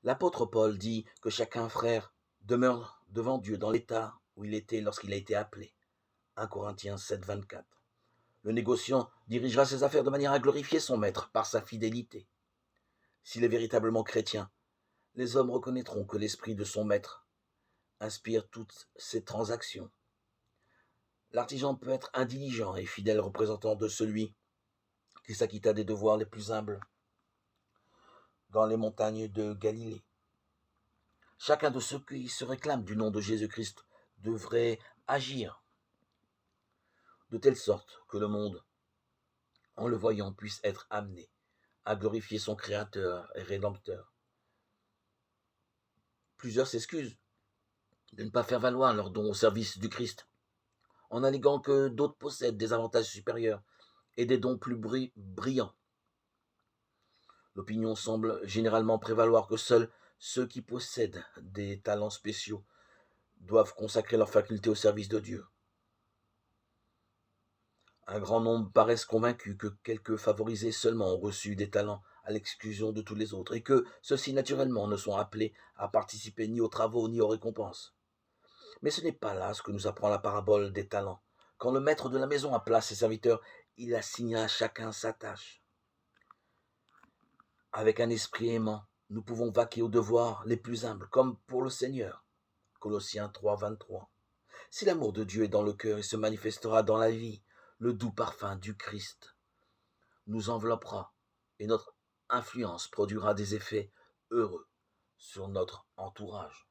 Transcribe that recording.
L'apôtre Paul dit que chacun, frère, demeure devant Dieu dans l'état où il était lorsqu'il a été appelé. 1 Corinthiens 7, 24. Le négociant dirigera ses affaires de manière à glorifier son maître par sa fidélité. S'il est véritablement chrétien, les hommes reconnaîtront que l'esprit de son maître inspire toutes ses transactions. L'artisan peut être indigent et fidèle représentant de celui qui s'acquitta des devoirs les plus humbles dans les montagnes de Galilée. Chacun de ceux qui se réclament du nom de Jésus-Christ devrait agir de telle sorte que le monde, en le voyant, puisse être amené à glorifier son Créateur et Rédempteur. Plusieurs s'excusent de ne pas faire valoir leurs dons au service du Christ, en alléguant que d'autres possèdent des avantages supérieurs et des dons plus brillants. L'opinion semble généralement prévaloir que seuls ceux qui possèdent des talents spéciaux doivent consacrer leurs facultés au service de Dieu. Un grand nombre paraissent convaincus que quelques favorisés seulement ont reçu des talents à l'exclusion de tous les autres, et que ceux-ci naturellement ne sont appelés à participer ni aux travaux ni aux récompenses. Mais ce n'est pas là ce que nous apprend la parabole des talents. Quand le maître de la maison appela ses serviteurs, il assigna à chacun sa tâche. Avec un esprit aimant, nous pouvons vaquer aux devoirs les plus humbles, comme pour le Seigneur. Colossiens 3, 23. Si l'amour de Dieu est dans le cœur, il se manifestera dans la vie. Le doux parfum du Christ nous enveloppera et notre influence produira des effets heureux sur notre entourage.